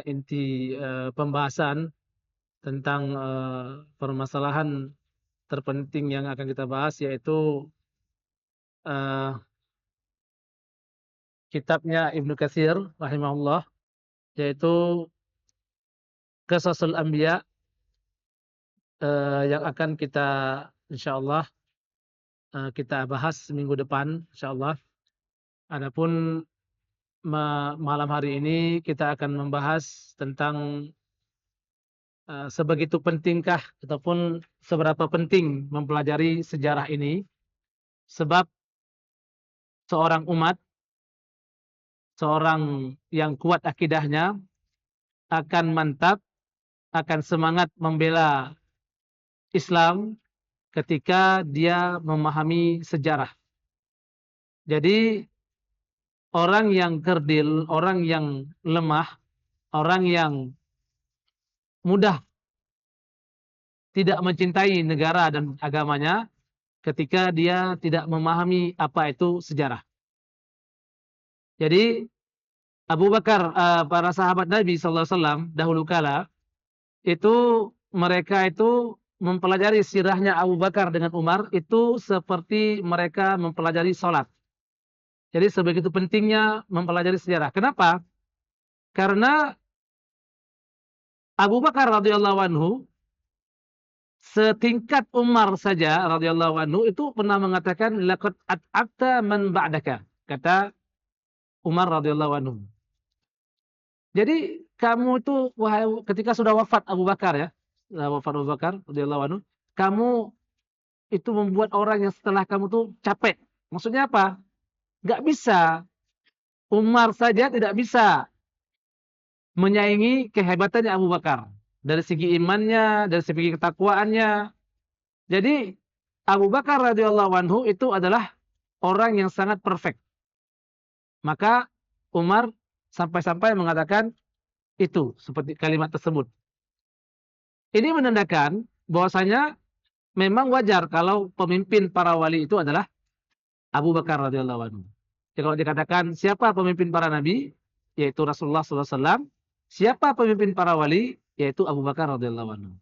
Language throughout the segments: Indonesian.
inti pembahasan tentang permasalahan terpenting yang akan kita bahas, yaitu eh, kitabnya Ibnu Katsir rahimahullah, yaitu Qasasul Anbiya, yang akan kita insyaallah kita bahas minggu depan insyaallah. Adapun malam hari ini kita akan membahas tentang sebegitu pentingkah ataupun seberapa penting mempelajari sejarah ini, sebab seorang umat, seorang yang kuat akidahnya akan mantap, akan semangat membela Islam ketika dia memahami sejarah. Jadi orang yang kerdil, orang yang lemah, orang yang mudah tidak mencintai negara dan agamanya ketika dia tidak memahami apa itu sejarah. Jadi Abu Bakar, para sahabat Nabi sallallahu alaihi wasallam dahulu kala itu mereka itu mempelajari sirahnya Abu Bakar dengan Umar itu seperti mereka mempelajari salat. Jadi sebegitu pentingnya mempelajari sejarah. Kenapa? Karena Abu Bakar radhiyallahu anhu setingkat Umar saja radhiyallahu anhu itu pernah mengatakan laqad at'abta man ba'daka, kata Umar radhiyallahu anhu. Jadi kamu itu wahai ketika sudah wafat Abu Bakar ya, sudah wafat Abu Bakar radhiyallahu anhu, kamu itu membuat orang yang setelah kamu tuh capek. Maksudnya apa? Enggak bisa. Umar saja tidak bisa menyaingi kehebatannya Abu Bakar. Dari segi imannya, dari segi ketakwaannya. Jadi Abu Bakar radhiyallahu anhu itu adalah orang yang sangat perfect. Maka Umar sampai-sampai mengatakan itu seperti kalimat tersebut. Ini menandakan bahwasanya memang wajar kalau pemimpin para wali itu adalah Abu Bakar radhiyallahu anhu. Jadi kalau dikatakan siapa pemimpin para nabi, yaitu Rasulullah SAW. Siapa pemimpin para wali, yaitu Abu Bakar radhiyallahu anhu.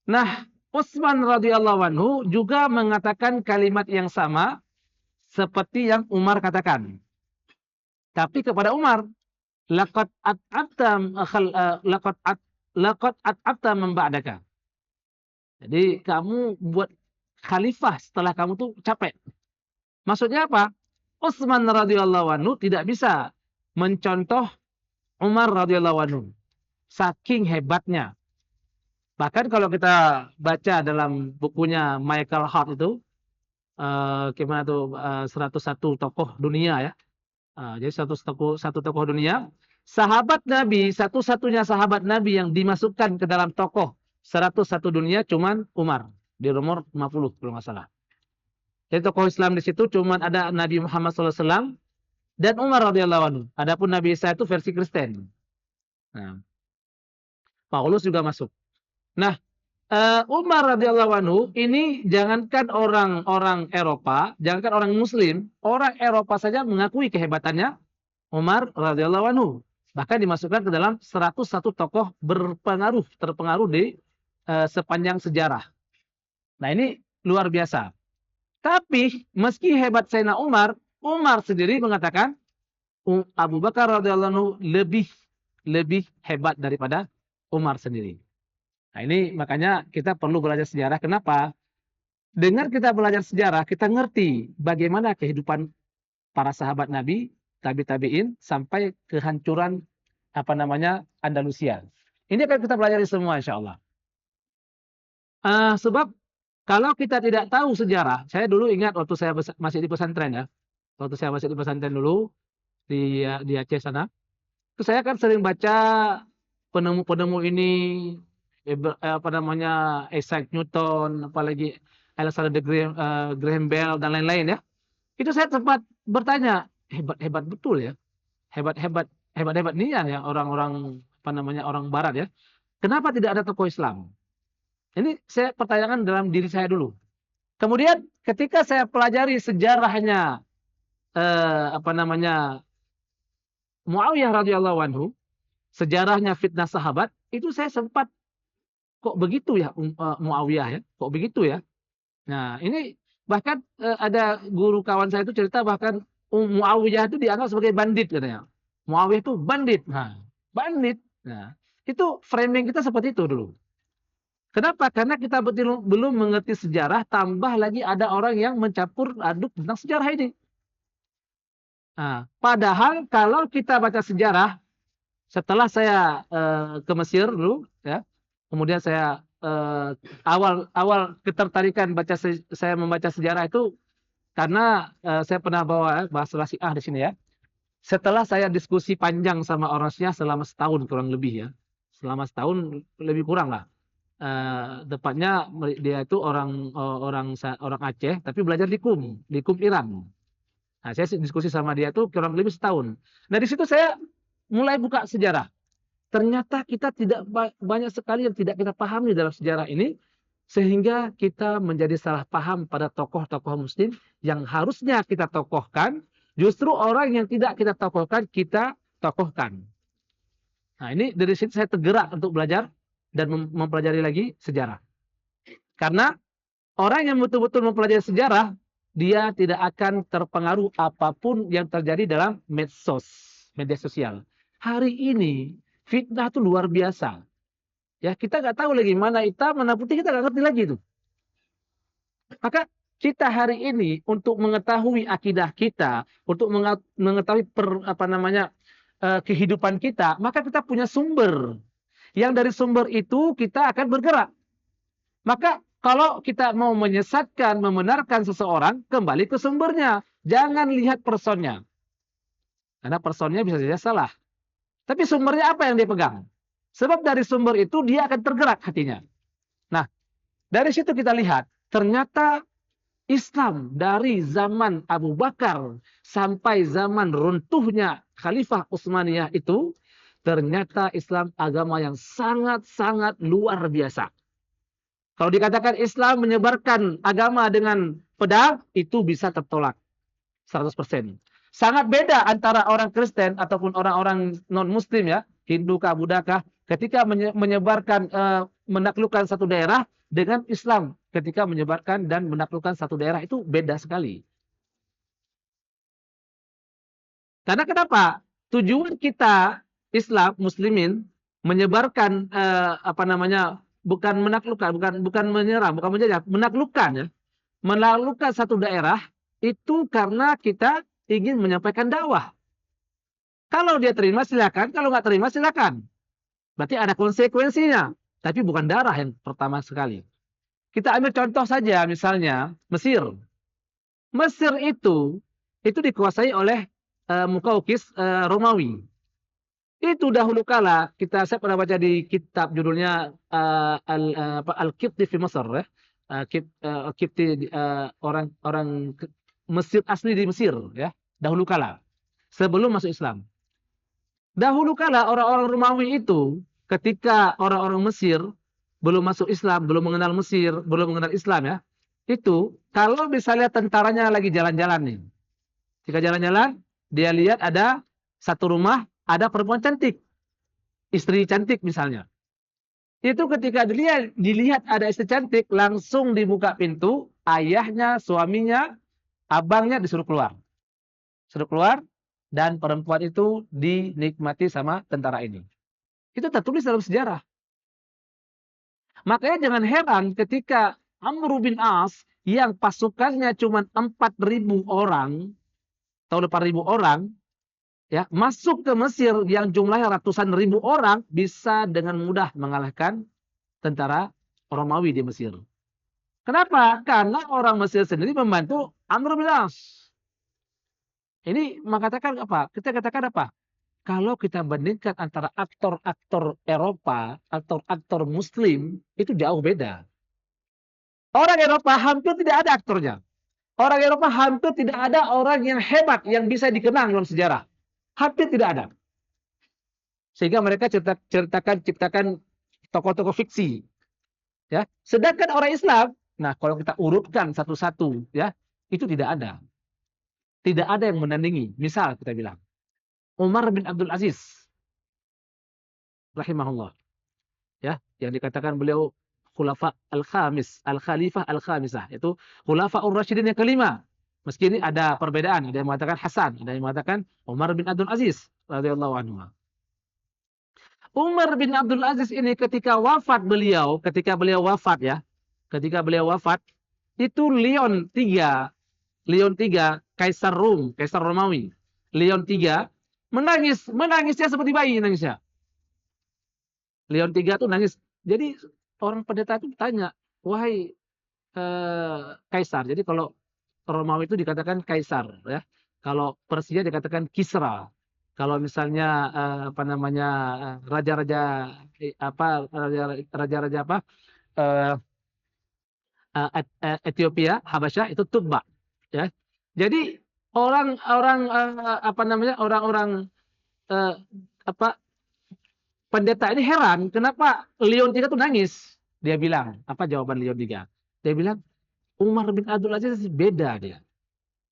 Nah, Utsman radhiyallahu anhu juga mengatakan kalimat yang sama seperti yang Umar katakan. Tapi kepada Umar, laqad at'abta laqad at'abta man ba'daka. Jadi kamu buat khalifah setelah kamu tuh capek. Maksudnya apa? Utsman radhiyallahu anhu tidak bisa mencontoh Umar radhiyallahu anhu. Saking hebatnya. Bahkan kalau kita baca dalam bukunya Michael Hart itu, gimana tuh 101 tokoh dunia ya. Jadi satu tokoh dunia, sahabat Nabi, satu-satunya sahabat Nabi yang dimasukkan ke dalam tokoh 101 dunia cuman Umar di nomor 50 kalau nggak salah. Jadi tokoh Islam di situ cuman ada Nabi Muhammad SAW dan Umar radhiyallahu anhu. Adapun Nabi Isa itu versi Kristen. Nah, Paulus juga masuk. Nah, Umar radhiyallahu anhu ini jangankan orang-orang Eropa, jangankan orang Muslim, orang Eropa saja mengakui kehebatannya Umar radhiyallahu anhu. Bahkan dimasukkan ke dalam 101 tokoh terpengaruh di sepanjang sejarah. Nah, ini luar biasa. Tapi meski hebat Sayyidina Umar, Umar sendiri mengatakan Abu Bakar radhiyallahu anhu lebih hebat daripada Umar sendiri. Nah, ini makanya kita perlu belajar sejarah. Kenapa? Dengan kita belajar sejarah, kita ngerti bagaimana kehidupan para sahabat Nabi, tabi'in sampai kehancuran Andalusia. Ini akan kita pelajari semua insyaallah. Sebab kalau kita tidak tahu sejarah, saya dulu ingat waktu saya masih di pesantren ya. Waktu saya masih di pesantren dulu di Aceh sana, itu saya kan sering baca penemu-penemu ini, Isaac Newton, apalagi Alexander Graham Bell dan lain-lain ya. Itu saya sempat bertanya, hebat betul ya. Hebat nih ya orang-orang orang barat ya. Kenapa tidak ada tokoh Islam? Ini saya pertanyakan dalam diri saya dulu. Kemudian ketika saya pelajari sejarahnya Muawiyah radhiyallahu anhu, sejarahnya fitnah sahabat, itu saya sempat kok begitu ya Muawiyah ya, kok begitu ya. Nah, ini bahkan ada guru kawan saya itu cerita bahkan Muawiyah itu dianggap sebagai bandit katanya. Muawiyah itu bandit. Nah, bandit. Nah, itu framing kita seperti itu dulu. Kenapa? Karena kita betul belum mengerti sejarah, tambah lagi ada orang yang mencampur aduk tentang sejarah ini. Nah, padahal kalau kita baca sejarah, setelah saya ke Mesir dulu, ya, kemudian saya awal awal ketertarikan saya membaca sejarah itu karena saya pernah bawa bahasa Syiah di sini ya. Setelah saya diskusi panjang sama orang Syiah selama setahun kurang lebih ya, selama setahun lebih kurang lah. Tepatnya dia itu orang Aceh tapi belajar di KUM Iran. Nah, saya diskusi sama dia tuh kurang lebih setahun. Nah, di situ saya mulai buka sejarah. Ternyata kita tidak banyak sekali yang tidak kita pahami dalam sejarah ini, sehingga kita menjadi salah paham pada tokoh-tokoh muslim yang harusnya kita tokohkan, justru orang yang tidak kita tokohkan, kita tokohkan. Nah, ini dari situ saya tergerak untuk belajar dan mempelajari lagi sejarah. Karena orang yang betul-betul mempelajari sejarah, dia tidak akan terpengaruh apapun yang terjadi dalam media sosial. Hari ini fitnah itu luar biasa. Ya, kita nggak tahu lagi mana hitam, mana putih, kita nggak ngerti lagi itu. Maka kita hari ini untuk mengetahui akidah kita, untuk mengetahui kehidupan kita, maka kita punya sumber. Yang dari sumber itu kita akan bergerak. Maka kalau kita mau menyesatkan, membenarkan seseorang, kembali ke sumbernya. Jangan lihat personnya. Karena personnya bisa saja salah. Tapi sumbernya apa yang dia pegang? Sebab dari sumber itu dia akan tergerak hatinya. Nah, dari situ kita lihat, ternyata Islam dari zaman Abu Bakar sampai zaman runtuhnya Khalifah Utsmaniyah itu, ternyata Islam agama yang sangat-sangat luar biasa. Kalau dikatakan Islam menyebarkan agama dengan pedang, itu bisa tertolak 100%. Sangat beda antara orang Kristen ataupun orang-orang non-Muslim ya, Hindu kah, Buddha kah, ketika menyebarkan, menaklukkan satu daerah dengan Islam ketika menyebarkan dan menaklukkan satu daerah itu beda sekali. Karena kenapa? Tujuan kita Islam Muslimin menyebarkan bukan menaklukkan, bukan menyerang, bukan menjajah, menaklukkan ya. Menaklukkan satu daerah itu karena kita ingin menyampaikan dakwah. Kalau dia terima silakan, kalau nggak terima silakan. Berarti ada konsekuensinya, tapi bukan darah yang pertama sekali. Kita ambil contoh saja misalnya Mesir. Mesir itu dikuasai oleh Muqawqis Romawi. Itu dahulu kala saya pernah baca di kitab judulnya Al-Qibti fi Mesir ya. Qibti orang Mesir asli di Mesir ya, dahulu kala sebelum masuk Islam. Dahulu kala orang-orang Romawi itu ketika orang-orang Mesir belum masuk Islam, belum mengenal Mesir, belum mengenal Islam ya. Itu kalau misalnya tentaranya lagi jalan-jalan nih. Jika jalan-jalan, dia lihat ada satu rumah, ada perempuan cantik. Istri cantik misalnya. Itu ketika dilihat ada istri cantik, langsung dibuka pintu, ayahnya, suaminya, abangnya disuruh keluar. Suruh keluar, dan perempuan itu dinikmati sama tentara ini. Itu tertulis dalam sejarah. Makanya jangan heran ketika Amr bin As yang pasukannya cuma 4.000 orang, atau 8.000 orang, ya, masuk ke Mesir yang jumlahnya ratusan ribu orang, bisa dengan mudah mengalahkan tentara Romawi di Mesir. Kenapa? Karena orang Mesir sendiri membantu Amr bin As. Ini mengatakan apa? Kita katakan apa? Kalau kita bandingkan antara aktor-aktor Eropa, aktor-aktor Muslim, itu jauh beda. Orang Eropa hampir tidak ada aktornya. Orang Eropa hampir tidak ada orang yang hebat yang bisa dikenang dalam sejarah. Hampir tidak ada. Sehingga mereka ciptakan tokoh-tokoh fiksi. Ya. Sedangkan orang Islam, nah kalau kita urutkan satu-satu, ya, itu tidak ada. Tidak ada yang menandingi. Misal kita bilang, Umar bin Abdul Aziz rahimahullah. Ya, yang dikatakan beliau Khalifah al-Khamisah, itu Khulafaur Rasyidin yang kelima. Meski ini ada perbedaan, ada yang mengatakan Hasan, ada yang mengatakan Umar bin Abdul Aziz radhiyallahu anhu. Umar bin Abdul Aziz ini ketika beliau wafat ya, ketika beliau wafat, itu Leon III, Kaisar Romawi, Leon III menangisnya seperti bayi nangisnya. Leon III itu nangis. Jadi orang pendeta itu tanya, wahai Kaisar. Jadi kalau Romawi itu dikatakan Kaisar, ya. Kalau Persia dikatakan Kisra. Kalau misalnya raja-raja raja-raja eh, Ethiopia, Habasyah itu Tubba, ya. Jadi orang-orang orang-orang pendeta ini heran kenapa Leon III itu nangis. Dia bilang, apa jawaban Leon III? Dia bilang, Umar bin Abdul Aziz beda dia.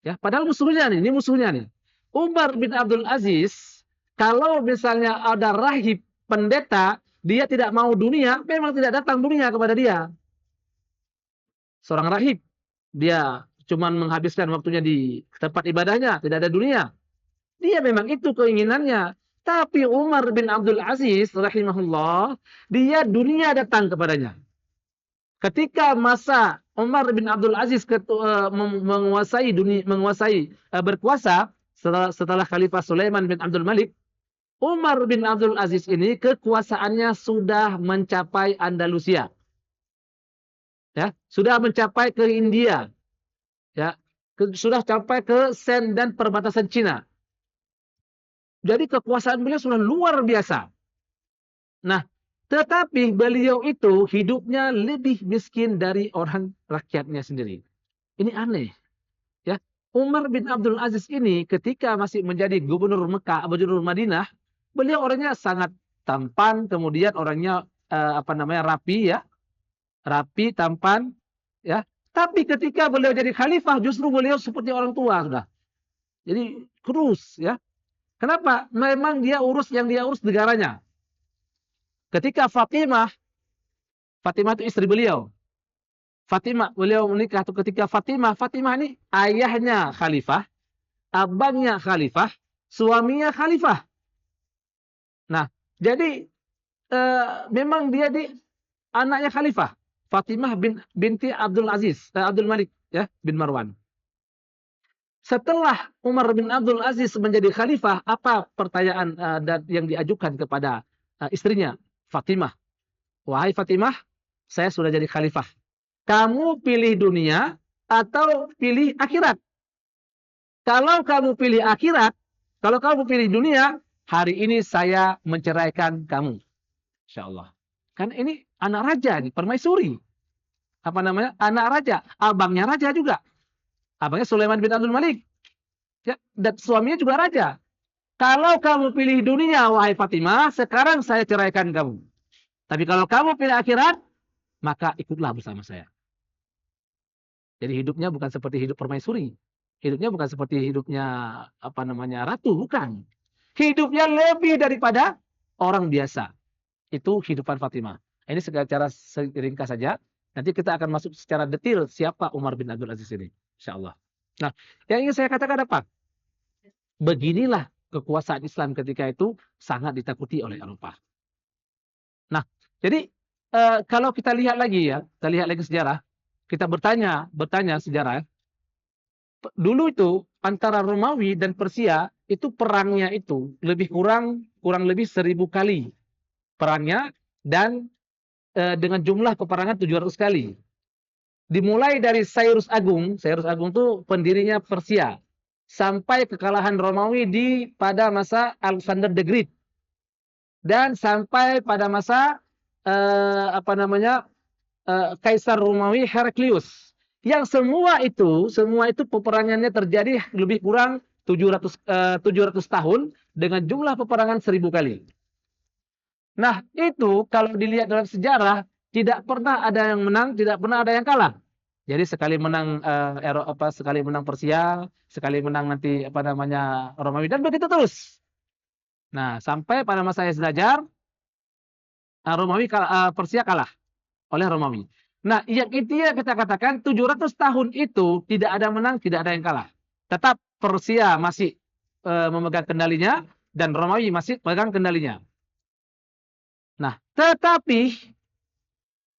Ya, padahal musuhnya nih, ini musuhnya nih. Umar bin Abdul Aziz, kalau misalnya ada rahib pendeta, dia tidak mau dunia, memang tidak datang dunia kepada dia. Seorang rahib, dia cuma menghabiskan waktunya di tempat ibadahnya, tidak ada dunia. Dia memang itu keinginannya. Tapi Umar bin Abdul Aziz rahimahullah, dia dunia datang kepadanya. Ketika masa Umar bin Abdul Aziz berkuasa setelah Khalifah Sulaiman bin Abdul Malik, Umar bin Abdul Aziz ini kekuasaannya sudah mencapai Andalusia. Ya, sudah mencapai ke India. Ya, sudah sampai ke Sen dan perbatasan Cina. Jadi kekuasaan beliau sudah luar biasa. Nah, tetapi beliau itu hidupnya lebih miskin dari orang rakyatnya sendiri. Ini aneh. Ya, Umar bin Abdul Aziz ini ketika masih menjadi gubernur Mekah, gubernur Madinah, beliau orangnya sangat tampan, kemudian orangnya rapi ya. Rapi, tampan, ya. Tapi ketika beliau jadi khalifah, justru beliau seperti orang tua sudah. Jadi kurus ya. Kenapa? Memang dia urus negaranya. Ketika Fatimah itu istri beliau. Beliau menikah ketika Fatimah ini ayahnya khalifah, abangnya khalifah, suaminya khalifah. Nah, jadi memang dia anaknya khalifah. Fatimah binti Abdul Malik ya, bin Marwan. Setelah Umar bin Abdul Aziz menjadi khalifah, apa pertanyaan yang diajukan kepada istrinya, Fatimah? Wahai Fatimah, saya sudah jadi khalifah. Kamu pilih dunia atau pilih akhirat? Kalau kamu pilih akhirat, kalau kamu pilih dunia, hari ini saya menceraikan kamu. Insyaallah. Kan ini anak raja nih, permaisuri. Anak raja, abangnya raja juga. Abangnya Sulaiman bin Abdul Malik. Ya, dan suaminya juga raja. Kalau kamu pilih dunia, wahai Fatimah, sekarang saya ceraikan kamu. Tapi kalau kamu pilih akhirat, maka ikutlah bersama saya. Jadi hidupnya bukan seperti hidup permaisuri. Hidupnya bukan seperti hidupnya ratu, bukan. Hidupnya lebih daripada orang biasa. Itu kehidupan Fatimah. Ini secara ringkas saja. Nanti kita akan masuk secara detail siapa Umar bin Abdul Aziz ini, insyaallah. Nah, yang ingin saya katakan apa? Beginilah kekuasaan Islam ketika itu sangat ditakuti oleh Eropa. Nah, jadi kalau kita lihat lagi sejarah, kita bertanya sejarah. Dulu itu antara Romawi dan Persia itu perangnya itu kurang lebih 1000 kali perangnya, dan dengan jumlah peperangan 700 kali. Dimulai dari Cyrus Agung itu pendirinya Persia, sampai kekalahan Romawi pada masa Alexander the Great, dan sampai pada masa Kaisar Romawi Heraklius. Yang semua itu peperangannya terjadi lebih kurang 700 tahun dengan jumlah peperangan 1000 kali. Nah, itu kalau dilihat dalam sejarah, tidak pernah ada yang menang, tidak pernah ada yang kalah. Jadi sekali menang sekali menang Persia, sekali menang nanti Romawi, dan begitu terus. Nah, sampai pada masa Yazdajjar, Persia kalah oleh Romawi. Nah, yang intinya kita katakan 700 tahun itu tidak ada menang, tidak ada yang kalah. Tetap Persia masih memegang kendalinya dan Romawi masih memegang kendalinya. Nah, tetapi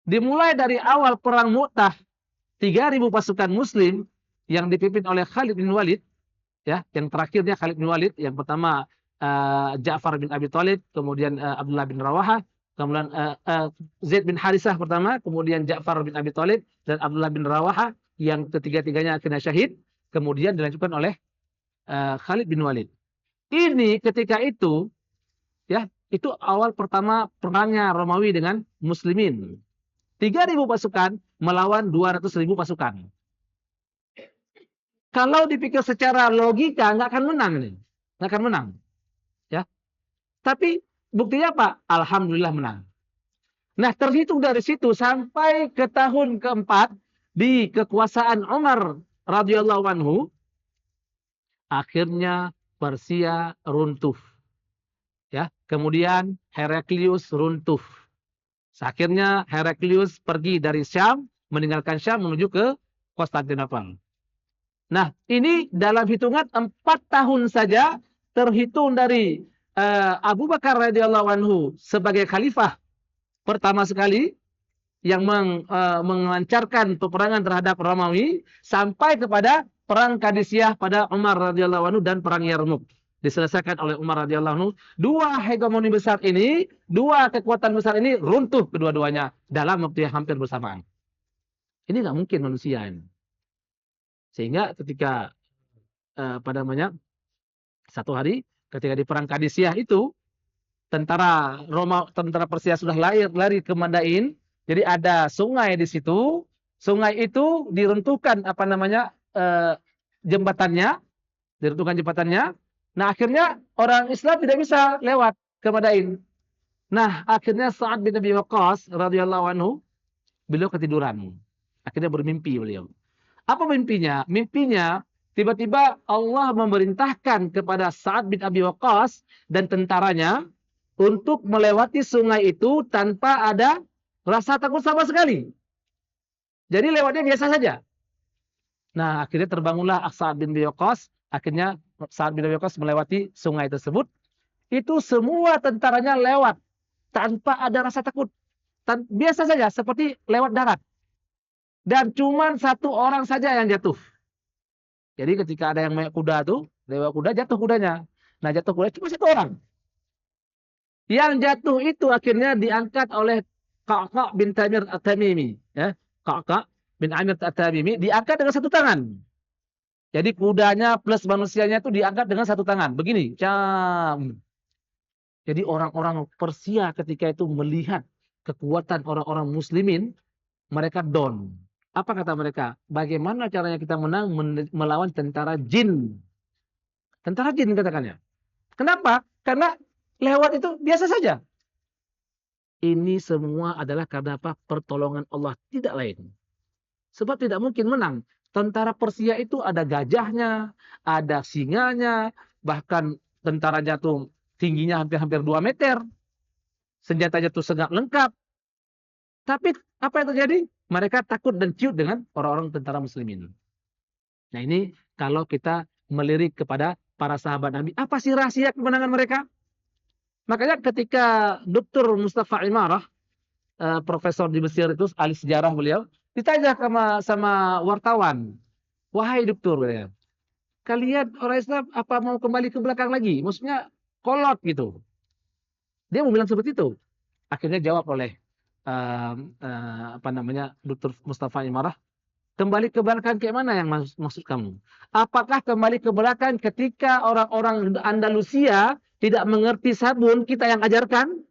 dimulai dari awal perang Mu'tah, 3.000 pasukan muslim yang dipimpin oleh Khalid bin Walid, ya, yang terakhirnya Khalid bin Walid, yang pertama Ja'far bin Abi Thalib, kemudian Abdullah bin Rawahah, kemudian Zaid bin Harisah pertama, kemudian Ja'far bin Abi Thalib dan Abdullah bin Rawahah, yang ketiga-tiganya akhirnya syahid, kemudian dilanjutkan oleh Khalid bin Walid. Ini ketika itu, ya, itu awal pertama perangnya Romawi dengan Muslimin. 3.000 pasukan melawan 200.000 pasukan. Kalau dipikir secara logika nggak akan menang nih, nggak akan menang, ya. Tapi buktinya apa? Alhamdulillah menang. Nah, terhitung dari situ sampai ke tahun keempat di kekuasaan Umar radhiyallahu anhu, akhirnya Persia runtuh, ya. Kemudian Heraklius runtuh. Akhirnya Heraklius pergi dari Syam, meninggalkan Syam menuju ke Konstantinopel. Nah, ini dalam hitungan 4 tahun saja terhitung dari Abu Bakar radhiyallahu anhu sebagai khalifah pertama sekali yang melancarkan peperangan terhadap Romawi sampai kepada perang Qadisiyah pada Umar radhiyallahu anhu dan perang Yarmuk diselesaikan oleh Umar radhiyallahu anhu. Dua hegemoni besar ini, dua kekuatan besar ini runtuh kedua-duanya dalam waktu yang hampir bersamaan. Ini nggak mungkin manusia ini. Sehingga ketika satu hari ketika di perang Qadisiyah itu tentara Persia sudah lari ke Madain, jadi ada sungai di situ. Sungai itu diruntuhkan jembatannya, diruntuhkan jembatannya. Nah, akhirnya orang Islam tidak bisa lewat ke Madain. Nah, akhirnya Sa'ad bin Abi Waqqas radhiyallahu anhu, beliau ketiduran. Akhirnya bermimpi beliau. Apa mimpinya? Mimpinya tiba-tiba Allah memerintahkan kepada Sa'ad bin Abi Waqqas dan tentaranya untuk melewati sungai itu tanpa ada rasa takut sama sekali. Jadi lewatnya biasa saja. Nah, akhirnya terbangunlah Sa'ad bin Abi Waqqas. Akhirnya Sa'ad bin Abi Waqqas melewati sungai tersebut. Itu semua tentaranya lewat tanpa ada rasa takut. Biasa saja, seperti lewat darat. Dan cuma satu orang saja yang jatuh. Jadi ketika ada yang naik kuda tuh, lewat kuda, jatuh kudanya. Nah, jatuh kuda cuma satu orang. Yang jatuh itu akhirnya diangkat oleh Ka'ka' bin Tamir At-Tamimi. Ya. Ka'ka' bin Amir At-Tamimi diangkat dengan satu tangan. Jadi kudanya plus manusianya itu diangkat dengan satu tangan. Begini. Cam. Jadi orang-orang Persia ketika itu melihat kekuatan orang-orang muslimin, mereka down. Apa kata mereka? Bagaimana caranya kita menang melawan tentara jin? Tentara jin katakannya. Kenapa? Karena lewat itu biasa saja. Ini semua adalah karena apa? Pertolongan Allah, tidak lain. Sebab tidak mungkin menang. Tentara Persia itu ada gajahnya, ada singanya, bahkan tentaranya tuh tingginya hampir-hampir 2 meter. Senjatanya tuh sangat lengkap. Tapi apa yang terjadi? Mereka takut dan ciut dengan orang-orang tentara muslimin. Nah, ini kalau kita melirik kepada para sahabat Nabi, apa sih rahasia kemenangan mereka? Makanya ketika Dr. Mustafa Imarah, profesor di Mesir itu, ahli sejarah beliau, ditanya sama wartawan, wahai dokter, kalian orang Islam apa mau kembali ke belakang lagi? Maksudnya kolot gitu. Dia mau bilang seperti itu. Akhirnya jawab oleh Dr. Mustafa Imarah, kembali ke belakang kayak mana yang maksud kamu? Apakah kembali ke belakang ketika orang-orang Andalusia tidak mengerti sabun kita yang ajarkan?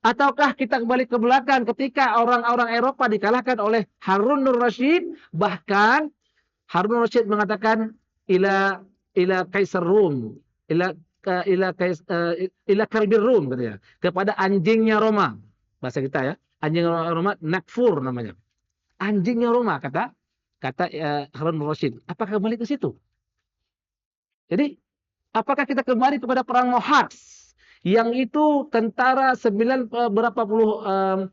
Ataukah kita kembali ke belakang ketika orang-orang Eropa dikalahkan oleh Harun al-Rashid? Bahkan Harun al-Rashid mengatakan ila Kaisar Rum, ila kalbir Rum, katanya, kepada anjingnya Roma. Bahasa kita ya, anjing Roma Nakfur namanya. Anjingnya Roma kata Harun al-Rashid. Apakah kembali ke situ? Jadi apakah kita kembali kepada perang Mohaks yang itu tentara 22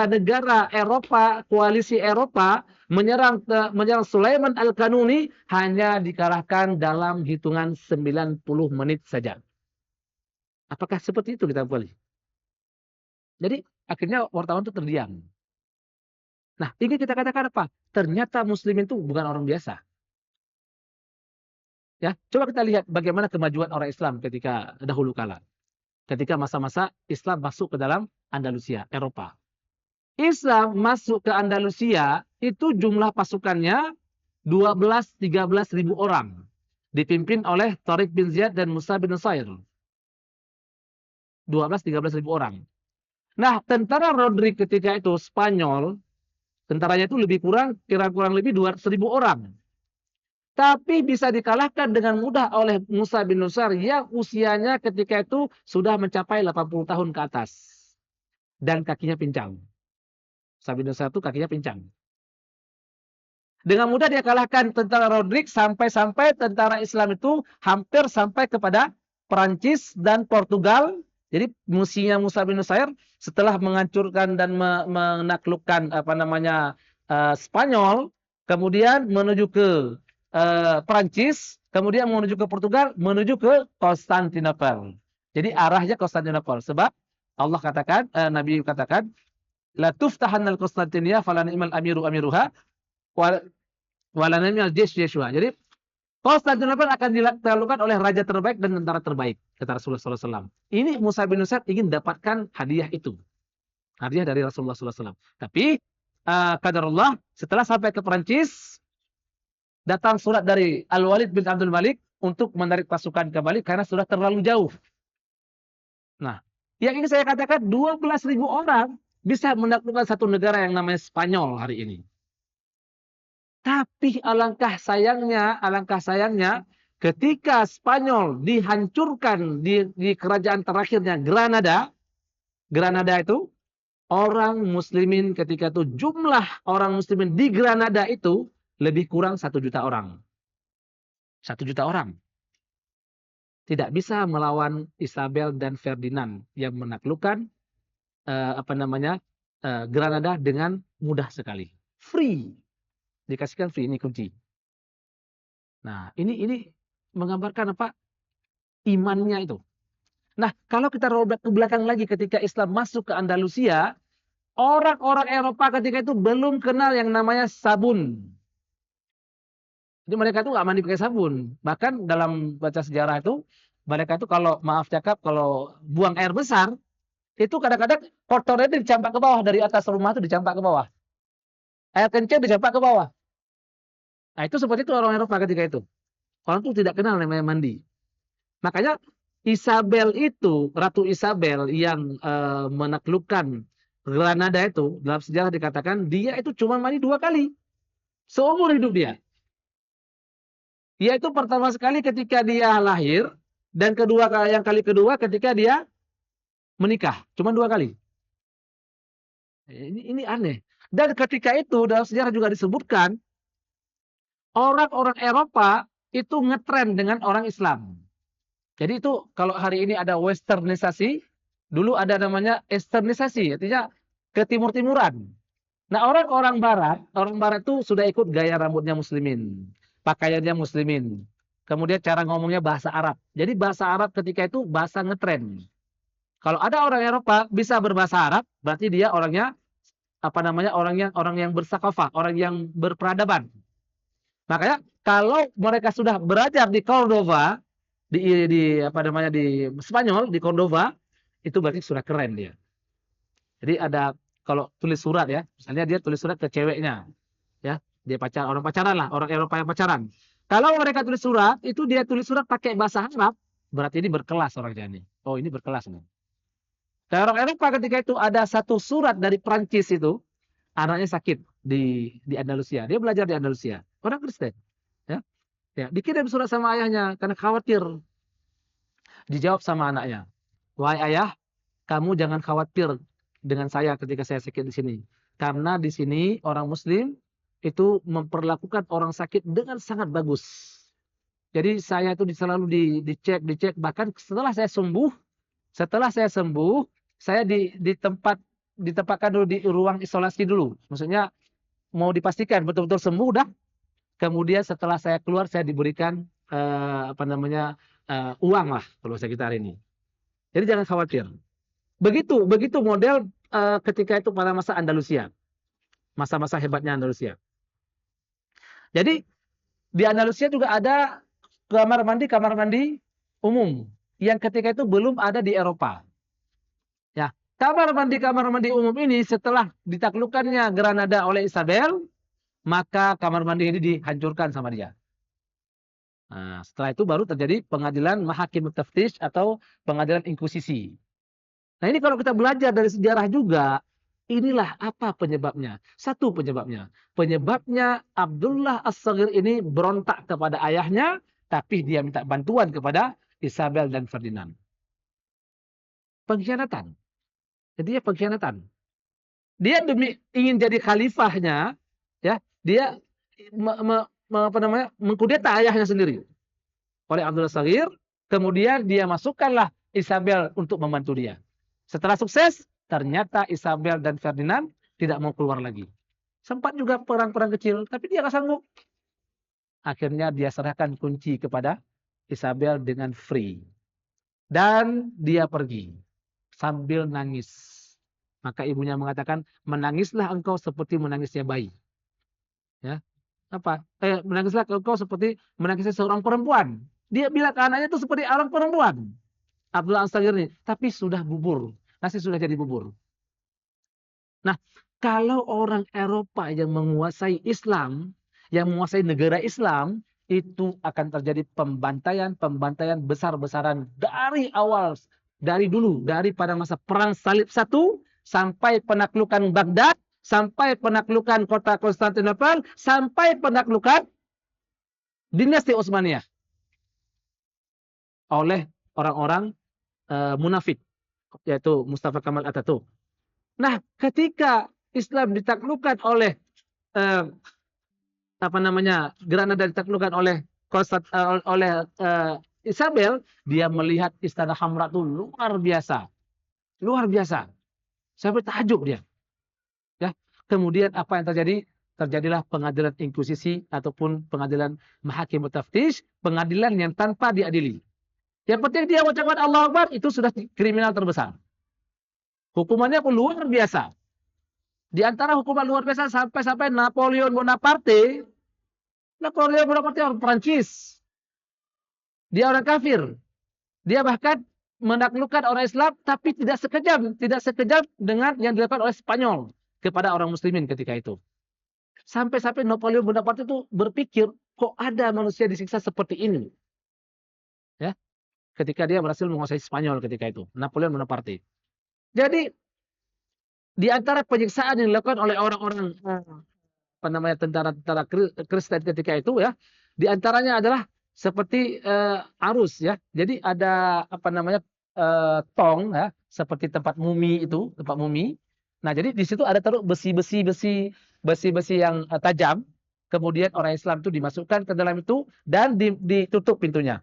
negara Eropa, koalisi Eropa menyerang Sulaiman Al-Kanuni hanya dikalahkan dalam hitungan 90 menit saja. Apakah seperti itu kita boleh? Jadi akhirnya wartawan itu terdiam. Nah, ingin kita katakan apa? Ternyata muslimin itu bukan orang biasa. Ya, coba kita lihat bagaimana kemajuan orang Islam ketika dahulu kala. Ketika masa-masa Islam masuk ke dalam Andalusia, Eropa. Islam masuk ke Andalusia, itu jumlah pasukannya 12-13 ribu orang. Dipimpin oleh Tariq bin Ziyad dan Musa bin Nusair. 12-13 ribu orang. Nah, tentara Rodrik ketika itu, Spanyol, tentaranya itu lebih kurang, kira-kurang lebih 200 ribu orang. Tapi bisa dikalahkan dengan mudah oleh Musa bin Nusair yang usianya ketika itu sudah mencapai 80 tahun ke atas. Dan kakinya pincang. Musa bin Nusair itu kakinya pincang. Dengan mudah dia kalahkan tentara Rodrik sampai-sampai tentara Islam itu hampir sampai kepada Perancis dan Portugal. Jadi musuhnya Musa bin Nusair setelah menghancurkan dan menaklukkan Spanyol, kemudian menuju ke Perancis, kemudian menuju ke Portugal, menuju ke Konstantinopel. Jadi arahnya Konstantinopel. Sebab Allah katakan, Nabi katakan, la tuftahannal Konstantinia fala ni'mal amiru amiruha wala ni'mal jaysh jayshuha. Jadi Konstantinopel akan ditaklukkan oleh raja terbaik dan tentara terbaik, kata Rasulullah SAW. Ini Musa bin Nusair ingin dapatkan hadiah itu. Hadiah dari Rasulullah SAW. Tapi, qadarullah, setelah sampai ke Perancis, datang surat dari Al-Walid bin Abdul Malik untuk menarik pasukan kembali karena sudah terlalu jauh. Nah, yang ingin saya katakan 12 ribu orang bisa menaklukkan satu negara yang namanya Spanyol hari ini. Tapi alangkah sayangnya ketika Spanyol dihancurkan di kerajaan terakhirnya Granada itu orang muslimin ketika itu jumlah orang muslimin di Granada itu lebih kurang 1 juta orang. 1 juta orang. Tidak bisa melawan Isabel dan Ferdinand yang menaklukkan Granada dengan mudah sekali. Free. Dikasihkan free, ini kunci. Nah, ini menggambarkan apa? Imannya itu. Nah, kalau kita roda ke belakang lagi ketika Islam masuk ke Andalusia, orang-orang Eropa ketika itu belum kenal yang namanya sabun. Jadi mereka itu nggak mandi pakai sabun. Bahkan dalam baca sejarah itu, mereka itu kalau kalau buang air besar, itu kadang-kadang kotornya itu dicampak ke bawah, dari atas rumah itu dicampak ke bawah. Air kencing dicampak ke bawah. Nah itu seperti itu orang Eropa ketika itu. Orang itu tidak kenal namanya mandi. Makanya Isabel itu, Ratu Isabel yang menaklukkan Granada itu, dalam sejarah dikatakan dia itu cuma mandi 2 kali. Seumur hidup dia. Yaitu pertama sekali ketika dia lahir, dan yang kali kedua ketika dia menikah. Cuma 2 kali. Ini aneh. Dan ketika itu dalam sejarah juga disebutkan, orang-orang Eropa itu ngetren dengan orang Islam. Jadi itu kalau hari ini ada westernisasi, dulu ada namanya esternisasi, artinya ketimur-timuran. Nah orang barat itu sudah ikut gaya rambutnya muslimin, pakaiannya muslimin. Kemudian cara ngomongnya bahasa Arab. Jadi bahasa Arab ketika itu bahasa ngetren. Kalau ada orang Eropa bisa berbahasa Arab, berarti dia orangnya orang yang bersakafah, orang yang berperadaban. Makanya kalau mereka sudah belajar di Cordova, di Spanyol, di Cordova, itu berarti sudah keren dia. Jadi ada kalau tulis surat ya, misalnya dia tulis surat ke ceweknya, ya, dia orang pacaran lah, orang Eropa yang pacaran. Kalau mereka tulis surat, itu dia tulis surat pakai bahasa Arab, berarti ini berkelas orangnya ini. Oh ini berkelas nih. Dan orang Eropa ketika itu ada satu surat dari Prancis itu, anaknya sakit di Andalusia. Dia belajar di Andalusia. Orang Kristen. Ya. Dikirim surat sama ayahnya karena khawatir. Dijawab sama anaknya. Wahai ayah, kamu jangan khawatir dengan saya ketika saya sakit di sini. Karena di sini orang muslim itu memperlakukan orang sakit dengan sangat bagus. Jadi saya itu selalu dicek. Bahkan setelah saya sembuh, Setelah saya sembuh, saya ditempatkan dulu di ruang isolasi dulu. Maksudnya mau dipastikan betul-betul sembuh udah. Kemudian setelah saya keluar, saya diberikan uang lah kalau saya kita hari ini. Jadi jangan khawatir. Begitu model ketika itu pada masa Andalusia, masa-masa hebatnya Andalusia. Jadi di Andalusia juga ada kamar mandi umum yang ketika itu belum ada di Eropa. Ya, kamar mandi umum ini setelah ditaklukkannya Granada oleh Isabel, maka kamar mandi ini dihancurkan sama dia. Nah, setelah itu baru terjadi pengadilan Mahakim Taftish atau pengadilan inkuisisi. Nah, ini kalau kita belajar dari sejarah juga, inilah apa penyebabnya. Satu penyebabnya. Penyebabnya Abdullah As-Saghir ini berontak kepada ayahnya, tapi dia minta bantuan kepada Isabel dan Ferdinand. Pengkhianatan. Jadi dia pengkhianatan. Dia demi ingin jadi khalifahnya, ya, dia mengkudeta ayahnya sendiri oleh Abdullah As-Saghir, kemudian dia masukkanlah Isabel untuk membantu dia. Setelah sukses, ternyata Isabel dan Ferdinand tidak mau keluar lagi. Sempat juga perang-perang kecil, tapi dia nggak sanggup. Akhirnya dia serahkan kunci kepada Isabel dengan free. Dan dia pergi sambil nangis. Maka ibunya mengatakan, menangislah engkau seperti menangisnya bayi. Ya, apa? Menangislah engkau seperti menangisnya seorang perempuan. Dia bilang ke anaknya itu seperti orang perempuan. Abdullah As-Saghir ini, tapi sudah bubur. Nasi sudah jadi bubur. Nah, kalau orang Eropa yang menguasai Islam, yang menguasai negara Islam, itu akan terjadi pembantaian besar-besaran dari awal, dari dulu, dari pada masa Perang Salib I sampai penaklukan Baghdad, sampai penaklukan kota Konstantinopel, sampai penaklukan dinasti Utsmaniyah oleh orang-orang munafik, yaitu Mustafa Kemal Atatürk. Nah, ketika Islam ditaklukkan oleh Granada ditaklukkan oleh Isabel, dia melihat Istana Hamra itu luar biasa. Luar biasa. Sampai takjub dia. Ya. Kemudian apa yang terjadi? Terjadilah pengadilan inkuisisi ataupun pengadilan Mahakim Taftish, pengadilan yang tanpa diadili. Yang penting dia ucapkan Allahu Akbar, itu sudah kriminal terbesar. Hukumannya pun luar biasa. Di antara hukuman luar biasa sampai Napoleon Bonaparte orang Prancis. Dia orang kafir. Dia bahkan menaklukkan orang Islam, tapi tidak sekejam dengan yang dilakukan oleh Spanyol kepada orang Muslimin ketika itu. Sampai Napoleon Bonaparte itu berpikir, kok ada manusia disiksa seperti ini? Ya, ketika dia berhasil menguasai Spanyol ketika itu, Napoleon Bonaparte. Jadi di antara penyiksaan yang dilakukan oleh orang-orang tentara Kristen ketika itu, ya, di antaranya adalah seperti arus, ya. Jadi ada tong, ya, seperti tempat mumi itu, tempat mumi. Nah, jadi di situ ada taruh besi-besi yang tajam. Kemudian orang Islam itu dimasukkan ke dalam itu dan ditutup pintunya.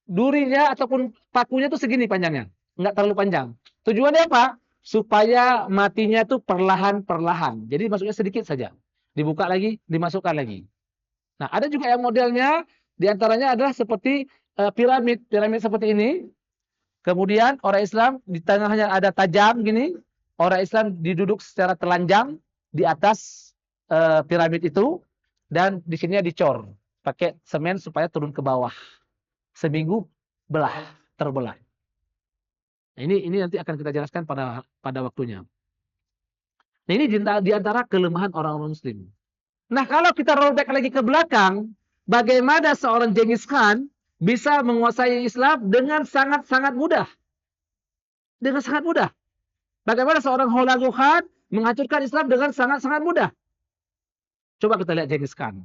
Durinya ataupun pakunya itu segini panjangnya, nggak terlalu panjang. Tujuannya apa? Supaya matinya itu perlahan-perlahan. Jadi masuknya sedikit saja. Dibuka lagi, dimasukkan lagi. Nah, ada juga yang modelnya, diantaranya adalah seperti piramid seperti ini. Kemudian orang Islam di tengahnya ada tajam gini. Orang Islam diduduk secara telanjang di atas piramid itu. Dan di sininya dicor. Pakai semen supaya turun ke bawah. Seminggu terbelah. Nah, ini nanti akan kita jelaskan pada waktunya. Nah, ini di antara kelemahan orang-orang Muslim. Nah, kalau kita rollback lagi ke belakang, bagaimana seorang Genghis Khan bisa menguasai Islam dengan sangat-sangat mudah? Dengan sangat mudah. Bagaimana seorang Hulagu Khan menghancurkan Islam dengan sangat-sangat mudah? Coba kita lihat Genghis Khan.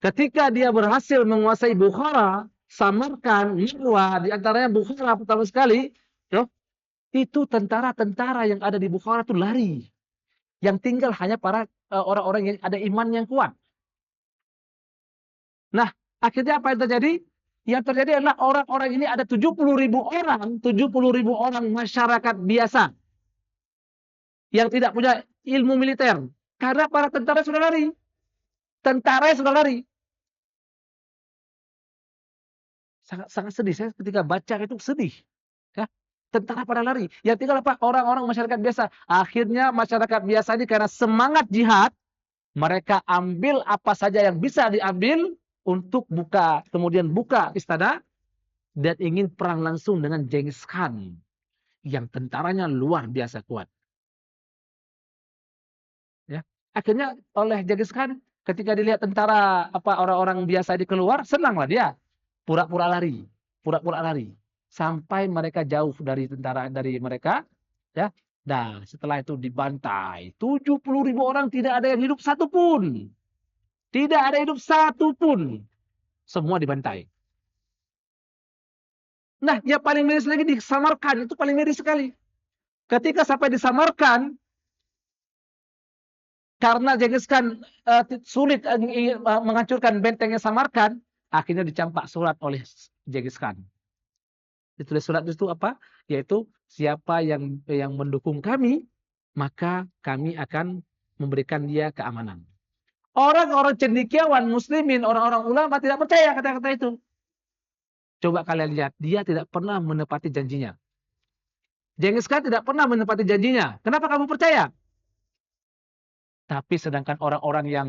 Ketika dia berhasil menguasai Bukhara, Samarkand, Marwa, di antaranya Bukhara pertama sekali, itu tentara-tentara yang ada di Bukhara itu lari. Yang tinggal hanya para orang-orang yang ada iman yang kuat. Nah, akhirnya apa yang terjadi? Yang terjadi adalah orang-orang ini ada 70.000 orang masyarakat biasa yang tidak punya ilmu militer. Karena para tentara sudah lari. Tentara sudah lari. Sangat sedih. Saya ketika baca itu sedih. Ya, tentara pada lari. Yang tinggal apa? Orang-orang masyarakat biasa. Akhirnya masyarakat biasa ini karena semangat jihad, mereka ambil apa saja yang bisa diambil untuk kemudian buka istana dan ingin perang langsung dengan Genghis Khan yang tentaranya luar biasa kuat. Ya. Akhirnya oleh Genghis Khan ketika dilihat tentara orang-orang biasa di keluar, senanglah dia. Pura-pura lari sampai mereka jauh dari tentara dari mereka, ya. Nah, setelah itu dibantai 70.000 orang, tidak ada yang hidup satupun. Tidak ada hidup satupun. Semua dibantai. Nah, yang paling miris lagi di Samarkand, itu paling miris sekali. Ketika sampai di Samarkand, karena Genghis Khan sulit menghancurkan bentengnya Samarkand, akhirnya dicampak surat oleh Genghis Khan. Ditulis surat itu apa? Yaitu siapa yang mendukung kami, maka kami akan memberikan dia keamanan. Orang-orang cendekiawan muslimin, orang-orang ulama tidak percaya kata-kata itu. Coba kalian lihat, dia tidak pernah menepati janjinya. Genghis Khan tidak pernah menepati janjinya. Kenapa kamu percaya? Tapi sedangkan orang-orang yang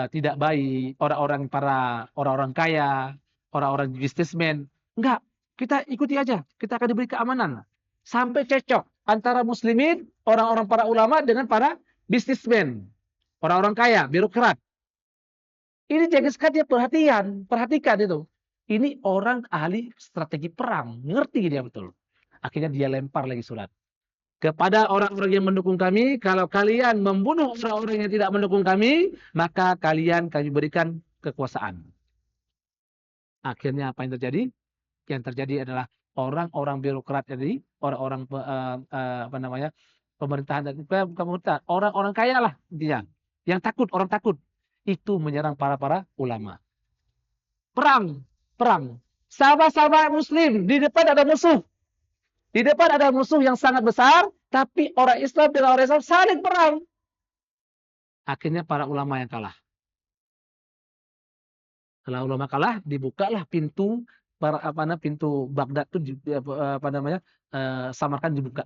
tidak baik, orang-orang kaya, orang-orang bisnismen, enggak, kita ikuti aja, kita akan diberi keamanan. Sampai cocok antara muslimin, orang-orang para ulama dengan para bisnismen, orang-orang kaya, birokrat. Ini Genghis Khan dia perhatikan itu. Ini orang ahli strategi perang, ngerti dia betul. Akhirnya dia lempar lagi surat kepada orang-orang yang mendukung kami, kalau kalian membunuh orang-orang yang tidak mendukung kami, maka kami berikan kekuasaan. Akhirnya apa yang terjadi? Yang terjadi adalah orang-orang birokrat, jadi orang-orang pemerintahan, orang-orang kaya lah dia, yang takut, orang takut, itu menyerang para ulama. Perang. Sama-sama muslim, di depan ada musuh. Di depan ada musuh yang sangat besar, tapi orang Islam dengan orang Islam saling perang. Akhirnya para ulama yang kalah. Setelah ulama kalah, dibukalah pintu pintu Baghdad itu Samarkand dibuka.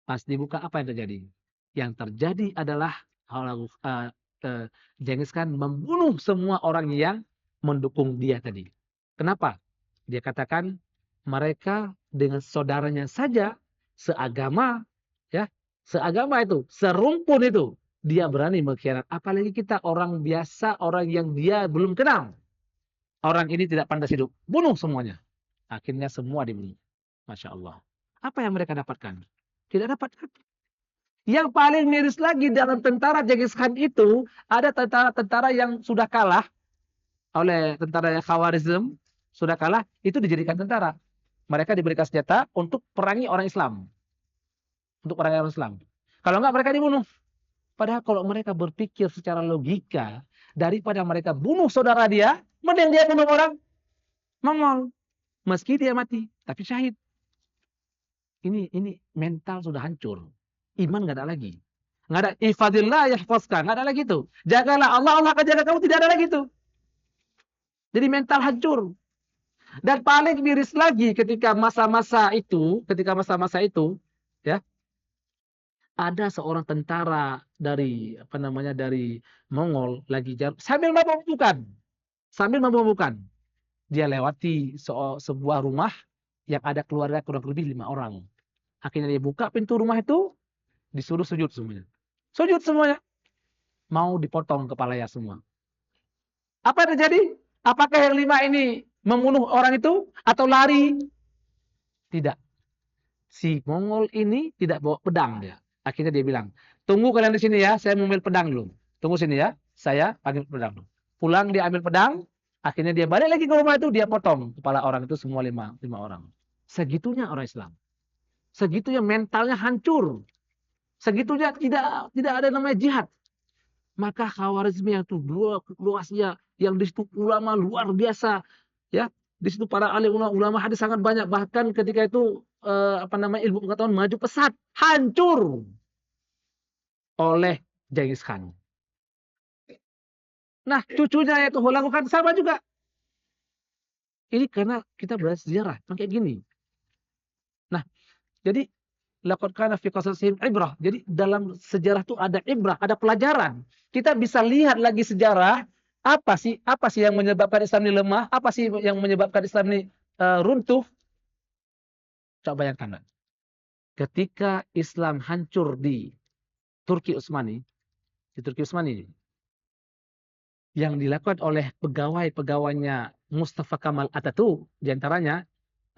Pas dibuka, apa yang terjadi? Yang terjadi adalah Genghis Khan membunuh semua orang yang mendukung dia tadi. Kenapa? Dia katakan mereka dengan saudaranya saja seagama, ya, seagama itu, serumpun itu, dia berani mengkhianat. Apalagi kita orang biasa, orang yang dia belum kenal. Orang ini tidak pantas hidup, bunuh semuanya. Akhirnya semua dibunuh. Masya Allah. Apa yang mereka dapatkan? Tidak dapat. Yang paling miris lagi dalam tentara Genghis Khan itu, ada tentara-tentara yang sudah kalah oleh tentara Khawarizm, sudah kalah, itu dijadikan tentara. Mereka diberikan senjata untuk perangi orang Islam. Untuk perangi orang Islam. Kalau enggak, mereka dibunuh. Padahal kalau mereka berpikir secara logika, daripada mereka bunuh saudara dia, mending dia bunuh orang Mongol. Meski dia mati, tapi syahid. Ini mental sudah hancur. Iman enggak ada lagi. Enggak ada ifadillah yahfazka, enggak ada lagi itu. Jagalah Allah, Allah akan jaga kamu, tidak ada lagi itu. Jadi mental hancur. Dan paling miris lagi ketika masa-masa itu, ya, ada seorang tentara dari dari Mongol lagi sambil memabukkan. Dia lewati sebuah rumah yang ada keluarga kurang lebih 5 orang. Akhirnya dia buka pintu rumah itu, disuruh sujud semuanya. Sujud semuanya. Mau dipotong kepalanya semua. Apa yang terjadi? Apakah yang 5 ini membunuh orang itu atau lari? Tidak. Si Mongol ini tidak bawa pedang dia. Akhirnya dia bilang, tunggu kalian di sini ya, saya mau ambil pedang dulu. Tunggu sini ya, saya ambil pedang dulu. Pulang dia ambil pedang, akhirnya dia balik lagi ke rumah itu, dia potong kepala orang itu semua 5 orang. Segitunya orang Islam. Segitunya mentalnya hancur. Segitunya tidak ada namanya jihad. Maka Khawarizmi yang itu luasnya, yang di situ ulama luar biasa, ya, Di situ para alim ulama hadis sangat banyak. Bahkan ketika itu ilmu pengetahuan maju pesat, hancur oleh Genghis Khan. Nah, cucunya yaitu Hulagu Khan sama juga. Ini karena kita belajar sejarah, kayak gini. Nah, jadi laqad kana fi qasasihim ibrah. Jadi dalam sejarah itu ada ibrah, ada pelajaran. Kita bisa lihat lagi sejarah, apa sih yang menyebabkan Islam ini lemah, apa sih yang menyebabkan Islam ini runtuh. Coba bayangkan, ketika Islam hancur di Turki Utsmani, yang dilakukan oleh pegawai-pegawainya Mustafa Kemal Atatürk, diantaranya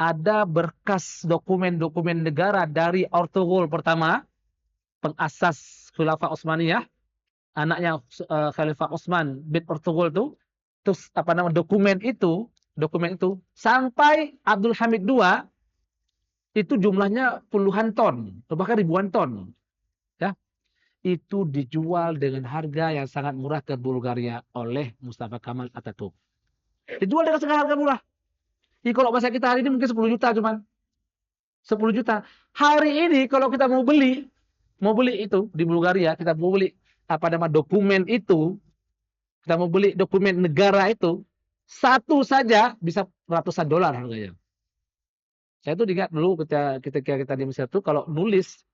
ada berkas dokumen-dokumen negara dari Ertuğrul pertama, pengasas Khilafah Utsmaniyah, anaknya Khalifah Utsman bin Ertuğrul itu, terus dokumen itu sampai Abdul Hamid II itu jumlahnya puluhan ton, bahkan ribuan ton, ya. Itu dijual dengan harga yang sangat murah ke Bulgaria oleh Mustafa Kemal Atatürk. Dijual dengan harga murah. Jadi kalau bahasa kita hari ini mungkin 10 juta cuman. 10 juta. Hari ini kalau kita mau beli itu di Bulgaria, kita mau beli dokumen itu, kita mau beli dokumen negara itu, satu saja bisa ratusan dolar harganya. Saya tuh ingat dulu ketika kita di Mesir tuh kalau nulis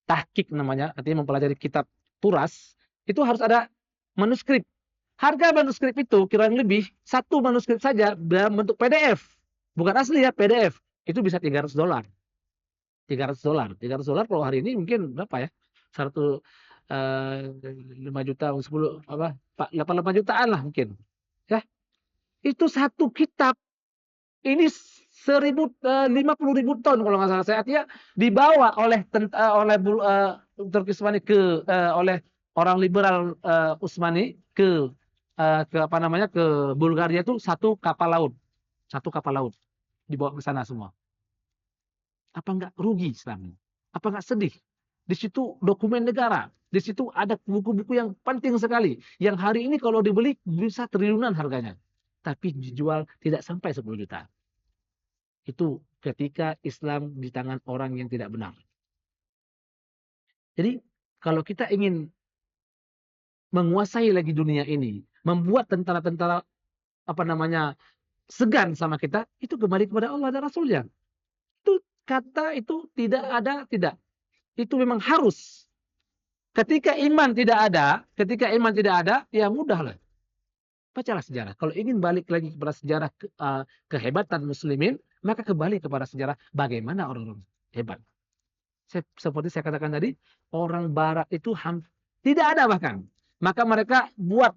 tahqiq namanya, artinya mempelajari kitab turas, itu harus ada manuskrip. Harga manuskrip itu kurang lebih satu manuskrip saja dalam bentuk PDF. Bukan asli ya, PDF. Itu bisa $300. $300 kalau hari ini mungkin berapa ya? 5 juta, 10 8 jutaan lah mungkin. Ya. Itu satu kitab. Ini 50.000 ton kalau nggak salah saya. Artinya dibawa oleh Turki Utsmani oleh orang liberal Utsmani ke Bulgaria itu satu kapal laut dibawa ke sana semua. Apa enggak rugi Islam? Apa enggak sedih? Di situ dokumen negara, di situ ada buku-buku yang penting sekali, yang hari ini kalau dibeli bisa triliunan harganya, tapi dijual tidak sampai 10 juta. Itu ketika Islam di tangan orang yang tidak benar. Jadi kalau kita ingin menguasai lagi dunia ini, membuat tentara-tentara segan sama kita, itu kembali kepada Allah dan Rasulnya. Itu kata itu tidak ada, tidak. Itu memang harus. Ketika iman tidak ada, ya mudahlah. Bacalah sejarah. Kalau ingin balik lagi kepada sejarah kehebatan muslimin, maka kembali kepada sejarah bagaimana orang-orang hebat. Seperti saya katakan tadi, orang barat itu tidak ada bahkan. Maka mereka buat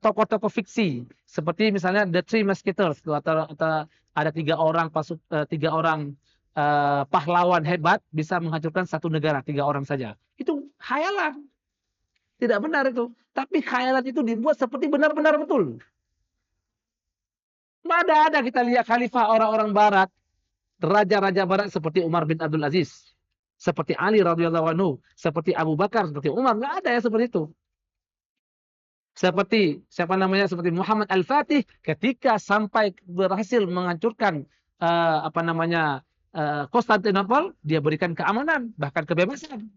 tokoh-tokoh fiksi seperti misalnya The Three Musketeers, atau ada 3 orang pahlawan hebat bisa menghancurkan satu negara, 3 orang saja. Itu khayalan. Tidak benar itu. Tapi khayalan itu dibuat seperti benar-benar betul. Ada kita lihat khalifah orang-orang barat, raja-raja barat seperti Umar bin Abdul Aziz, seperti Ali radhiyallahu anhu, seperti Abu Bakar, seperti Umar, nggak ada ya seperti itu. Seperti seperti Muhammad Al-Fatih ketika sampai berhasil menghancurkan Konstantinopel, dia berikan keamanan, bahkan kebebasan.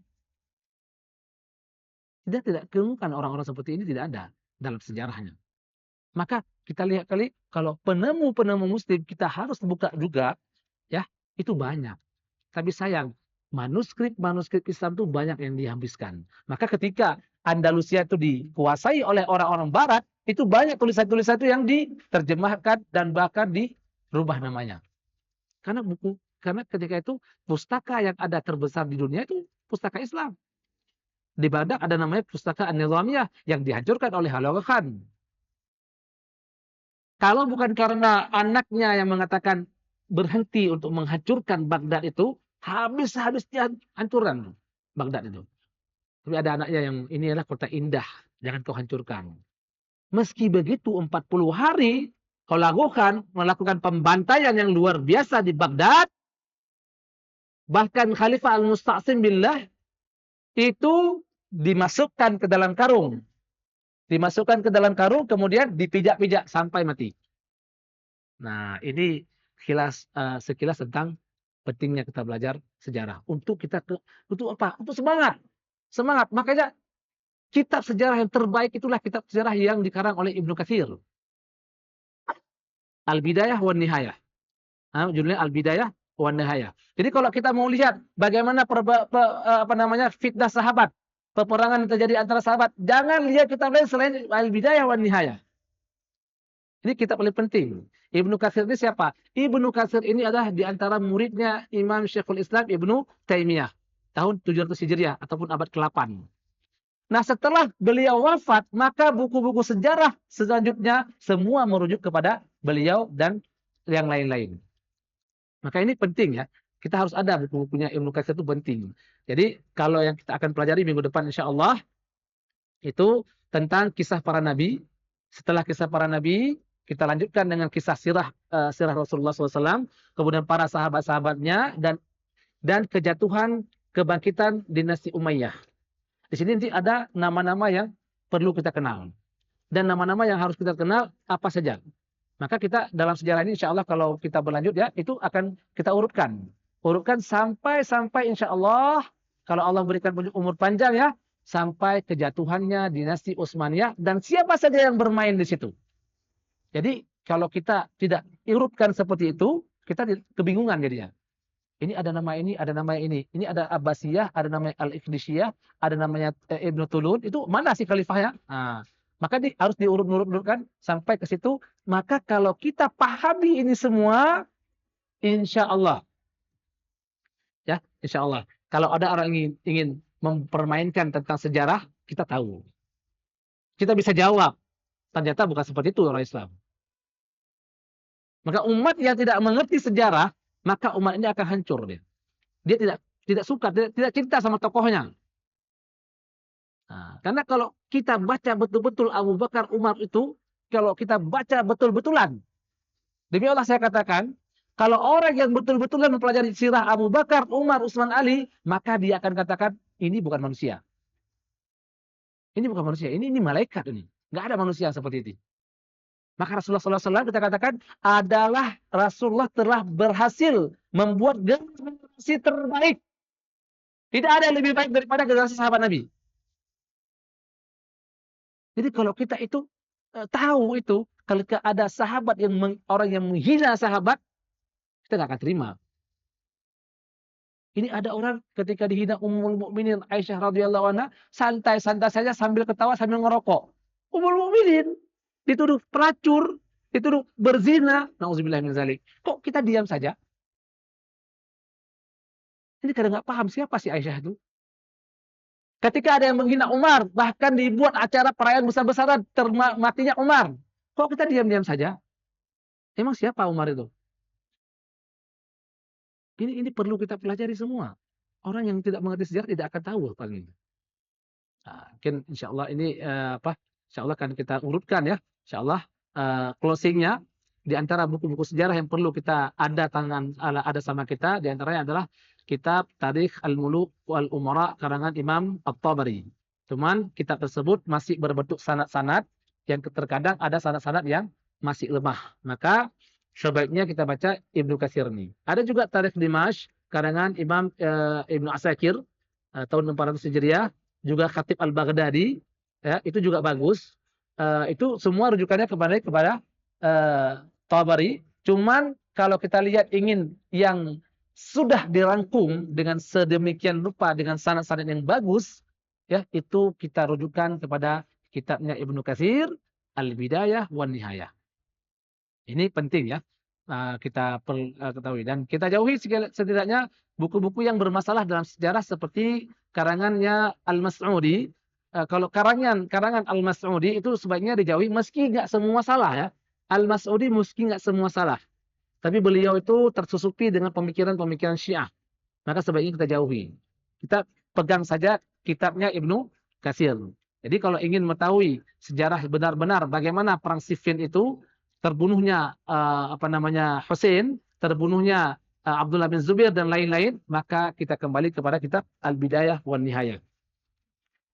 Tidak ketemukan orang-orang seperti ini, tidak ada dalam sejarahnya. Maka kita lihat kali kalau penemu muslim kita harus buka juga, ya, itu banyak. Tapi sayang, manuskrip Islam itu banyak yang dihabiskan. Maka ketika Andalusia itu dikuasai oleh orang-orang barat, itu banyak tulisan-tulisan itu yang diterjemahkan dan bahkan dirubah namanya. Karena ketika itu pustaka yang ada terbesar di dunia itu pustaka Islam. Di Baghdad ada namanya pustaka An-Nizamiyah yang dihancurkan oleh Hulagu Khan. Kalau bukan karena anaknya yang mengatakan berhenti untuk menghancurkan Baghdad itu, habis dia hancurkan Baghdad itu. Tapi ada anaknya yang ini adalah kota indah, jangan kau hancurkan. Meski begitu 40 hari Hulagu Khan melakukan pembantaian yang luar biasa di Baghdad. Bahkan Khalifah Al-Musta'sim Billah itu dimasukkan ke dalam karung. Kemudian dipijak-pijak sampai mati. Nah, ini sekilas tentang pentingnya kita belajar sejarah. Untuk apa? Untuk semangat. Semangat. Makanya kitab sejarah yang terbaik itulah kitab sejarah yang dikarang oleh Ibnu Katsir. Al-Bidayah wan Nihayah. Judulnya Al-Bidayah wan Nihayah. Jadi kalau kita mau lihat bagaimana fitnah sahabat, peperangan yang terjadi antara sahabat, jangan lihat kitab lain selain Al-Bidayah wan Nihayah. Ini kitab paling penting. Ibnu Katsir ini siapa? Ibnu Katsir ini adalah di antara muridnya Imam Syekhul Islam Ibnu Taimiyah. Tahun 700 Hijriah ataupun abad ke-8. Nah, setelah beliau wafat, maka buku-buku sejarah selanjutnya semua merujuk kepada beliau dan yang lain-lain. Maka ini penting ya. Kita harus ada buku-bukunya Ibnu Katsir itu penting. Jadi kalau yang kita akan pelajari minggu depan insya Allah itu tentang kisah para nabi. Setelah kisah para nabi, kita lanjutkan dengan kisah sirah Rasulullah SAW, kemudian para sahabat-sahabatnya dan kejatuhan kebangkitan dinasti Umayyah. Di sini nanti ada nama-nama yang perlu kita kenal. Dan nama-nama yang harus kita kenal apa saja. Maka kita dalam sejarah ini insya Allah kalau kita berlanjut ya, itu akan kita urutkan. Urutkan sampai insya Allah, kalau Allah berikan umur panjang ya, sampai kejatuhannya dinasti Utsmaniyah dan siapa saja yang bermain di situ. Jadi kalau kita tidak urutkan seperti itu, kita kebingungan jadinya. Ini ada nama ini, ada nama ini. Ini ada Abbasiyah, ada namanya Al-Iqdisiyah, ada namanya Ibnu Tulun. Itu mana sih khalifahnya? Nah, maka harus diurut-urutkan sampai ke situ. Maka kalau kita pahami ini semua, insya Allah, ya, insya Allah. Kalau ada orang ingin mempermainkan tentang sejarah, kita tahu. Kita bisa jawab. Ternyata bukan seperti itu orang Islam. Maka umat yang tidak mengerti sejarah, maka umat ini akan hancur dia. Dia tidak suka, tidak cinta sama tokohnya. Nah, karena kalau kita baca betul-betul Abu Bakar, Umar itu, kalau kita baca betul-betulan, demi Allah saya katakan, kalau orang yang betul-betulan mempelajari sirah Abu Bakar, Umar, Utsman, Ali, maka dia akan katakan, ini bukan manusia. Ini bukan manusia, ini malaikat ini. Nggak ada manusia seperti itu. Maka Rasulullah SAW kita katakan adalah Rasulullah telah berhasil membuat generasi terbaik. Tidak ada yang lebih baik daripada generasi sahabat Nabi. Jadi kalau kita itu tahu itu, kalau ada sahabat orang yang menghina sahabat, kita nggak akan terima. Ini ada orang ketika dihina Ummul Mukminin Aisyah radhiyallahu anha, santai-santai saja sambil ketawa sambil ngerokok. Ummul Mukminin dituduh pelacur, dituduh berzina, nauzubillah min dzalik. Kok kita diam saja? Ini kadang nggak paham siapa sih Aisyah itu. Ketika ada yang menghina Umar, bahkan dibuat acara perayaan besar-besaran matinya Umar. Kok kita diam-diam saja? Emang siapa Umar itu? Ini perlu kita pelajari semua. Orang yang tidak mengerti sejarah tidak akan tahu paling. Nah, mungkin insya Allah ini insya Allah akan kita urutkan ya. Insya Allah closingnya di antara buku-buku sejarah yang perlu kita ada sama kita, di antaranya adalah kitab Tarikh Al-Muluk wal Umara karangan Imam At-Tabari. Cuman kitab tersebut masih berbentuk sanad-sanad yang terkadang ada sanad-sanad yang masih lemah. Maka sebaiknya kita baca Ibnu Katsir ini. Ada juga Tarikh Dimashq karangan Imam Ibnu Asakir tahun 400 Hijriah, juga Khatib Al-Baghdadi, ya, itu juga bagus. Itu semua rujukannya kepada Tabari. Cuman kalau kita lihat ingin yang sudah dirangkum dengan sedemikian rupa dengan sanad-sanad yang bagus, ya, itu kita rujukan kepada kitabnya Ibnu Katsir, Al-Bidayah wan Nihayah. Ini penting ya. Kita ketahui dan kita jauhi setidaknya buku-buku yang bermasalah dalam sejarah seperti karangannya Al-Mas'udi. Kalau karangan Al-Mas'udi itu sebaiknya dijauhi meski nggak semua salah ya. Al-Mas'udi meski nggak semua salah. Tapi beliau itu tersusupi dengan pemikiran-pemikiran Syiah. Maka sebaiknya kita jauhi. Kita pegang saja kitabnya Ibnu Katsir. Jadi kalau ingin mengetahui sejarah benar-benar bagaimana perang Siffin itu, terbunuhnya Hussein, terbunuhnya Abdullah bin Zubair dan lain-lain, maka kita kembali kepada kitab Al-Bidayah wan Nihayah.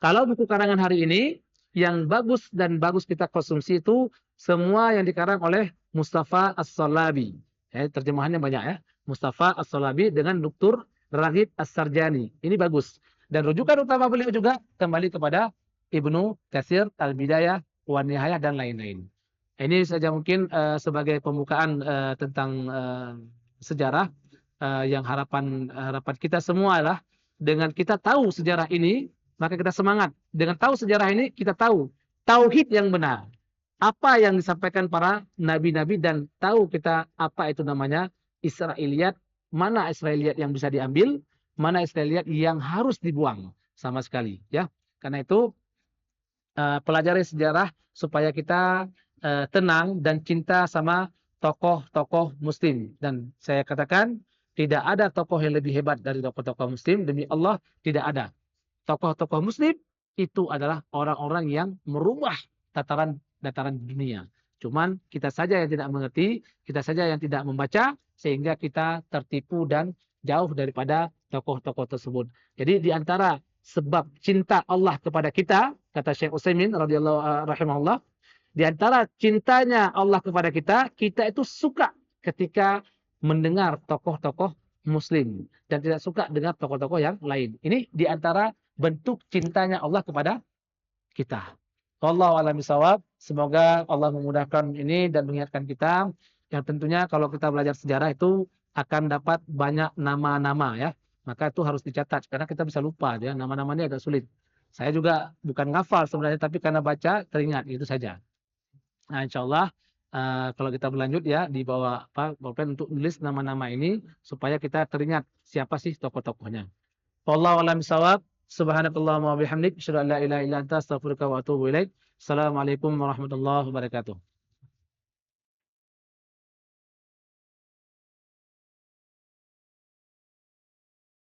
Kalau buku karangan hari ini yang bagus dan bagus kita konsumsi itu semua yang dikarang oleh Mustafa As-Salabi. Ya, terjemahannya banyak ya. Mustafa As-Salabi dengan Dr. Raghib As-Sarjani. Ini bagus. Dan rujukan utama beliau juga kembali kepada Ibnu Katsir, Al-Bidayah, Wan Nihayah, dan lain-lain. Ini saja mungkin sebagai pembukaan tentang sejarah yang harapan kita semua adalah dengan kita tahu sejarah ini, maka kita semangat. Dengan tahu sejarah ini, kita tahu tauhid yang benar. Apa yang disampaikan para nabi-nabi dan tahu kita apa itu namanya Israiliyat, mana Israiliyat yang bisa diambil, mana Israiliyat yang harus dibuang sama sekali, ya. Karena itu pelajari sejarah supaya kita tenang dan cinta sama tokoh-tokoh muslim. Dan saya katakan tidak ada tokoh yang lebih hebat dari tokoh-tokoh muslim, demi Allah tidak ada. Tokoh-tokoh muslim itu adalah orang-orang yang merubah dataran dunia. Cuman kita saja yang tidak mengerti, kita saja yang tidak membaca, sehingga kita tertipu dan jauh daripada tokoh-tokoh tersebut. Jadi di antara sebab cinta Allah kepada kita, kata Syekh Utsaimin radhiyallahu rahimahullah, di antara cintanya Allah kepada kita, kita itu suka ketika mendengar tokoh-tokoh muslim dan tidak suka dengar tokoh-tokoh yang lain. Ini di antara bentuk cintanya Allah kepada kita. Wallahu a'lam bishawab. Semoga Allah memudahkan ini dan mengingatkan kita yang tentunya kalau kita belajar sejarah itu akan dapat banyak nama-nama ya. Maka itu harus dicatat karena kita bisa lupa ya, nama-namanya agak sulit. Saya juga bukan ngafal sebenarnya tapi karena baca teringat itu saja. Nah, insyaallah kalau kita berlanjut ya di bawah pulpen untuk nulis nama-nama ini supaya kita teringat siapa sih tokoh-tokohnya. Wallahu a'lam bishawab. Subhanakallahumma wa bihamdik, asyhadu an la ilaha illa anta, astaghfiruka wa atubu ilaik. Assalamualaikum warahmatullahi wabarakatuh.